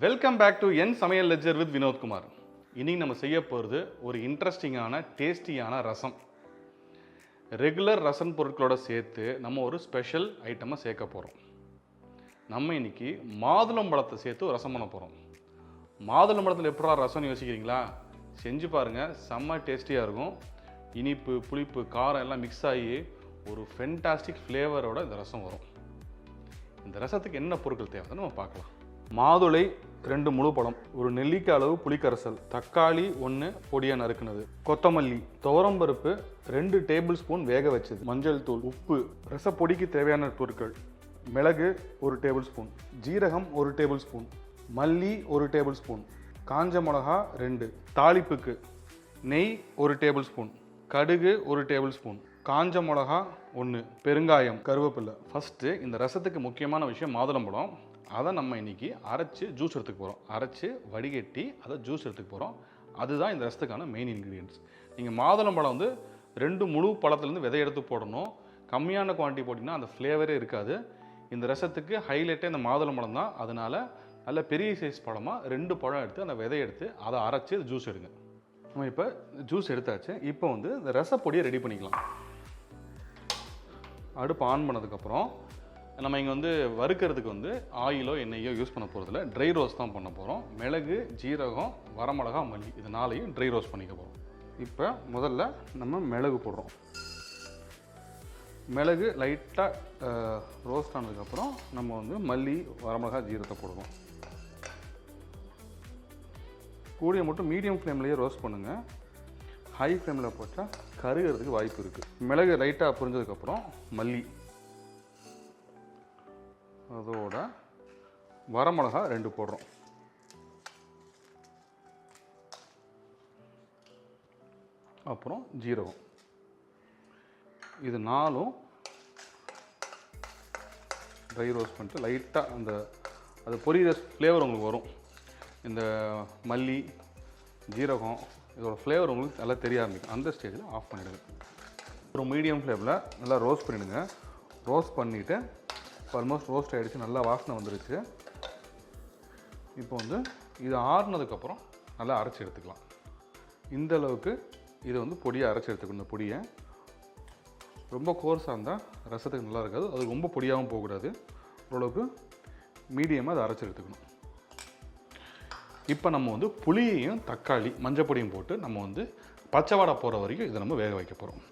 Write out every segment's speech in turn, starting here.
Welcome back to என் சமையல் ledger with Vinodkumar. இன்னைக்கு நம்ம செய்ய போகிறது ஒரு இன்ட்ரெஸ்டிங்கான டேஸ்டியான ரசம். ரெகுலர் ரசம் பொருட்களோட சேர்த்து நம்ம ஒரு ஸ்பெஷல் ஐட்டமாக சேர்க்க போகிறோம். நம்ம இன்னைக்கு மாதுளம்பழத்தை சேர்த்து ரசம் பண்ண போகிறோம். மாதுளம்பழத்தில் எப்படா ரசம்னு யோசிக்கிறீங்களா? செஞ்சு பாருங்கள், செம்ம டேஸ்டியாக இருக்கும். இனிப்பு, புளிப்பு, காரம் எல்லாம் மிக்ஸ் ஆகி ஒரு ஃபென்டாஸ்டிக் ஃப்ளேவரோட இந்த ரசம் வரும். இந்த ரசத்துக்கு என்ன பொருட்கள் தேவைன்னு நம்ம பார்க்கலாம். மாதுளை 2 முழு பழம், ஒரு நெல்லிக்காய் அளவு புளிக்கரைசல், தக்காளி 1 பொடியாக நறுக்குனது, கொத்தமல்லி, துவரம்பருப்பு 2 டேபிள் ஸ்பூன் வேக வச்சது, மஞ்சள் தூள், உப்பு, ரசப்பொடிக்கு தேவையான பொருட்கள், மிளகு 1 டேபிள் ஸ்பூன், ஜீரகம் 1 டேபிள் ஸ்பூன், மல்லி 1 டேபிள் ஸ்பூன், காஞ்ச மிளகா 2, தாளிப்புக்கு நெய் 1 டேபிள் ஸ்பூன், கடுகு 1 டேபிள் ஸ்பூன், காஞ்ச மிளகா 1, பெருங்காயம், கருவேப்பிலை. ஃபஸ்ட்டு இந்த ரசத்துக்கு முக்கியமான விஷயம் மாதுளம்பழம். அதை நம்ம இன்றைக்கி அரைச்சி ஜூஸ் எடுத்துக்க போகிறோம். அரைச்சி வடிகட்டி அதை ஜூஸ் எடுத்துக்க போகிறோம். அதுதான் இந்த ரசத்துக்கான மெயின் இன்க்ரீடியன்ட்ஸ். நீங்கள் மாதுளம்பழம் வந்து 2 முழு பழத்துலேருந்து விதை எடுத்து போடணும். கம்மியான குவான்டிட்டி போட்டிங்கன்னா அந்த ஃப்ளேவரே இருக்காது. இந்த ரசத்துக்கு ஹைலைட்டே இந்த மாதுளம்பழம் தான். அதனால் நல்ல பெரிய சைஸ் பழமாக 2 பழம் எடுத்து அந்த விதை எடுத்து அதை அரைச்சி ஜூஸ் எடுங்க. நம்ம இப்போ ஜூஸ் எடுத்தாச்சு. இப்போ வந்து இந்த ரசப்பொடியை ரெடி பண்ணிக்கலாம். அடுப்பு ஆன் பண்ணதுக்கப்புறம் நம்ம இங்கே வந்து வறுக்கிறதுக்கு வந்து ஆயிலோ எண்ணெயோ யூஸ் பண்ண போகிறதில்ல, ட்ரை ரோஸ்ட் தான் பண்ண போகிறோம். மிளகு, ஜீரகம், வரமிளகா, மல்லி இது 4ஐயும் ட்ரை ரோஸ்ட் பண்ணிக்க போகிறோம். இப்போ முதல்ல நம்ம மிளகு போடுறோம். மிளகு லைட்டாக ரோஸ்ட் ஆனதுக்கப்புறம் நம்ம வந்து மல்லி, வரமிளகா, ஜீரகத்தை போடுவோம். கூடிய மட்டும் மீடியம் ஃப்ளேம்லேயே ரோஸ்ட் பண்ணுங்கள். ஹை ஃப்ளேமில் போட்டால் கருகிறதுக்கு வாய்ப்பு இருக்குது. மிளகு லைட்டாக புரிஞ்சதுக்கப்புறம் மல்லி, அதோட வரமிளகா 2 போடுறோம். அப்புறம் ஜீரகம். இது 4ம் ட்ரை ரோஸ்ட் பண்ணிட்டு லைட்டாக அந்த அது பொரியிற ஃப்ளேவர் உங்களுக்கு வரும். இந்த மல்லி, ஜீரகம் இதோட ஃப்ளேவர் உங்களுக்கு நல்லா தெரிய ஆரம்பிக்கும். அந்த ஸ்டேஜில் ஆஃப் பண்ணிவிடுங்க. ஒரு மீடியம் ஃப்ளேமில் நல்லா ரோஸ்ட் பண்ணிவிடுங்க. ரோஸ்ட் பண்ணிவிட்டு ஆல்மோஸ்ட் ரோஸ்ட் ஆகிடுச்சு, நல்லா வாசனை வந்துருச்சு. இப்போ வந்து இது ஆறுனதுக்கப்புறம் நல்லா அரைச்சி எடுத்துக்கலாம். இந்த அளவுக்கு இதை வந்து பொடியாக அரைச்சி எடுத்துக்கணும். இந்த பொடியை ரொம்ப கோர்ஸாக இருந்தால் ரசத்துக்கு நல்லா இருக்காது. அது ரொம்ப பொடியாகவும் போகக்கூடாது. ஓரளவுக்கு மீடியமாக அதை அரைச்சி எடுத்துக்கணும். இப்போ நம்ம வந்து புளியையும் தக்காளி மஞ்சள் பொடியும் போட்டு நம்ம வந்து பச்சை வாடை போகிற வரைக்கும் இதை நம்ம வேக வைக்க போகிறோம்.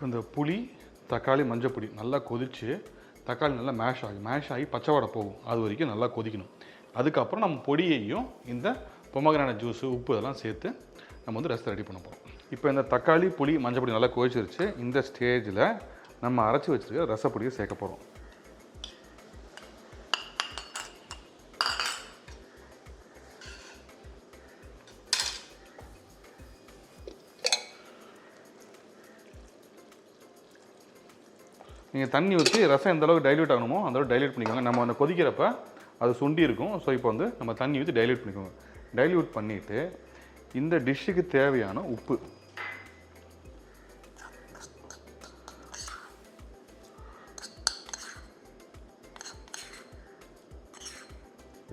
இந்த புளி, தக்காளி, மஞ்சள் பொடி நல்லா கொதித்து தக்காளி நல்லா மேஷ் ஆகி பச்சை வாடை போகும். அது வரைக்கும் நல்லா கொதிக்கணும். அதுக்கப்புறம் நம்ம பொடியையும் இந்த பொமக்ரானட் ஜூஸு, உப்பு இதெல்லாம் சேர்த்து நம்ம வந்து ரசத்தை ரெடி பண்ண போகிறோம். இப்போ இந்த தக்காளி, புளி, மஞ்சள் பொடி நல்லா கொதிச்சிருச்சு. இந்த ஸ்டேஜில் நம்ம அரைச்சி வச்சுருக்க ரசப்பொடியை சேர்க்க போகிறோம். நீங்கள் தண்ணி ஊற்றி ரசம் எந்த அளவுக்கு டைல்யூட் ஆகணுமோ அந்த அளவுக்கு டைல்யூட் பண்ணிக்கோங்க. நம்ம அந்த கொதிக்கிறப்ப அது சுண்டி இருக்கும். ஸோ இப்போ வந்து நம்ம தண்ணி ஊற்றி டைல்யூட் பண்ணிக்கோங்க. டைல்யூட் பண்ணிவிட்டு இந்த டிஷ்ஷுக்கு தேவையான உப்பு,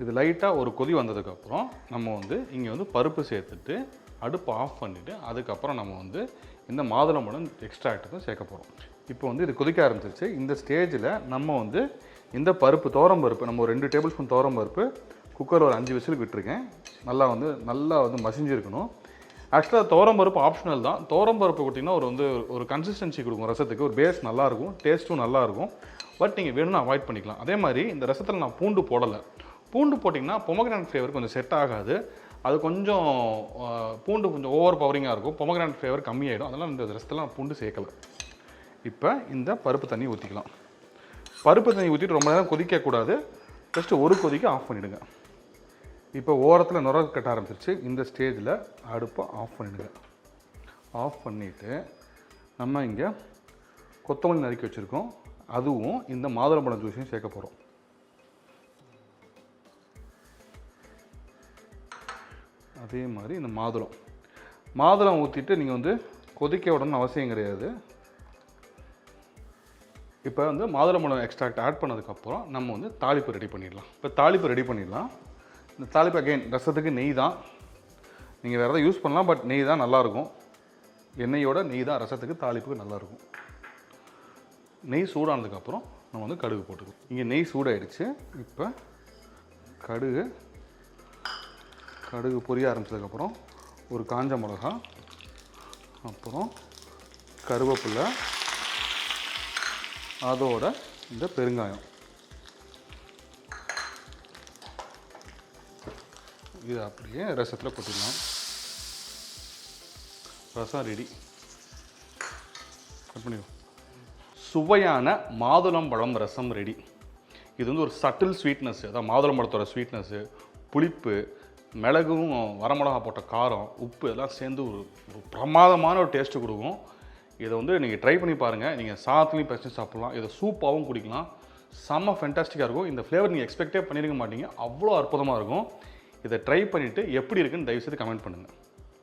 இது லைட்டாக ஒரு கொதி வந்ததுக்கப்புறம் நம்ம வந்து இங்கே வந்து பருப்பு சேர்த்துட்டு அடுப்பு ஆஃப் பண்ணிவிட்டு அதுக்கப்புறம் நம்ம வந்து இந்த மாதுளம்பழம் எக்ஸ்ட்ராக்ட் சேர்க்க போகிறோம். இப்போ வந்து இது கொதிக்க ஆரம்பிச்சிருச்சு. இந்த ஸ்டேஜில் நம்ம வந்து இந்த பருப்பு, துவரம்பருப்பு, நம்ம ஒரு 2 டேபிள் ஸ்பூன் துவரம்பருப்பு குக்கரில் ஒரு 5 விசிலுக்கு விட்டுருக்கேன். நல்லா வந்து மசிஞ்சிருக்கணும். ஆக்சுவலாக துவரம்பருப்பு ஆப்ஷனல் தான். துவரம்பருப்பு கொடுத்திங்கன்னா ஒரு கன்சிஸ்டன்சி கொடுக்கும் ரசத்துக்கு. ஒரு பேஸ் நல்லாயிருக்கும், டேஸ்ட்டும் நல்லாயிருக்கும். பட் நீங்கள் வேணும்னு அவாய்ட் பண்ணிக்கலாம். அதே மாதிரி இந்த ரசத்தில் நான் பூண்டு போடலை. பூண்டு போட்டிங்கன்னா பொமக்ரானட் ஃப்ளேவர் கொஞ்சம் செட் ஆகாது. அது கொஞ்சம் பூண்டு கொஞ்சம் ஓவர் பவரிங்காக இருக்கும். பொமக்ரானட் ஃப்ளேவர் கம்மியாகிடும். அதனால் இந்த ரசத்தில் நான் பூண்டு சேர்க்கலை. இப்போ இந்த பருப்பு தண்ணி ஊற்றிக்கலாம். பருப்பு தண்ணி ஊற்றிட்டு ரொம்ப நேரம் கொதிக்கக்கூடாது. ஜஸ்ட்டு ஒரு கொதிக்க ஆஃப் பண்ணிவிடுங்க. இப்போ ஓரத்தில் நுர கட்ட ஆரம்பிச்சிருச்சு. இந்த ஸ்டேஜில் அடுப்பை ஆஃப் பண்ணிவிடுங்க. ஆஃப் பண்ணிவிட்டு நம்ம இங்கே கொத்தமல்லி நறுக்கி வச்சுருக்கோம், அதுவும் இந்த மாதுளம்பழம் ஜூஸையும் சேர்க்க போகிறோம். அதே மாதிரி இந்த மாதுளம் ஊற்றிட்டு நீங்கள் வந்து கொதிக்க விடணும்னு அவசியம் கிடையாது. இப்போ வந்து மாதுளம்பழம் எக்ஸ்ட்ராக்ட் ஆட் பண்ணதுக்கப்புறம் நம்ம வந்து தாளிப்பு ரெடி பண்ணிடலாம். இப்போ தாளிப்பு ரெடி பண்ணிடலாம். இந்த தாளிப்பு அகைன் ரசத்துக்கு நெய் தான், நீங்கள் வேறு எதாவது யூஸ் பண்ணலாம், பட் நெய் தான் நல்லாயிருக்கும். எண்ணெயோட நெய் தான் ரசத்துக்கு தாளிப்புக்கு நல்லாயிருக்கும். நெய் சூடானதுக்கப்புறம் நம்ம வந்து கடுகு போட்டுக்குவோம். இங்கே நெய் சூடாயிடுச்சு. இப்போ கடுகு பொரிய ஆரம்பித்ததுக்கப்புறம் ஒரு காஞ்ச மிளகா, அப்புறம் கருவேப்பிலை, அதோட இந்த பெருங்காயம், இது அப்படியே ரசத்தில் கொட்டிடலாம். ரசம் ரெடி. கட் பண்ணிடுவோம். சுவையான மாதுளம்பழம் ரசம் ரெடி. இது வந்து ஒரு சட்டில் ஸ்வீட்னஸ், அதாவது மாதுளம்பழத்தோட ஸ்வீட்னஸ்ஸு, புளிப்பு, மிளகும் வரமிளகா போட்ட காரம், உப்பு எல்லாம் சேர்ந்து ஒரு பிரமாதமான ஒரு டேஸ்ட்டு கொடுக்கும். இதை வந்து நீங்கள் ட்ரை பண்ணி பாருங்கள். நீங்கள் சாதத்துலையும் பிரச்சனை சாப்பிட்லாம், இதை சூப்பாகவும் குடிக்கலாம். செம்ம ஃபென்டாஸ்டிக்காக இருக்கும். இந்த ஃப்ளேவர் நீங்கள் எக்ஸ்பெக்டே பண்ணியிருக்க மாட்டீங்க, அவ்வளோ அற்புதமாக இருக்கும். இதை ட்ரை பண்ணிவிட்டு எப்படி இருக்குன்னு தயவுசெய்து கமெண்ட் பண்ணுங்கள்.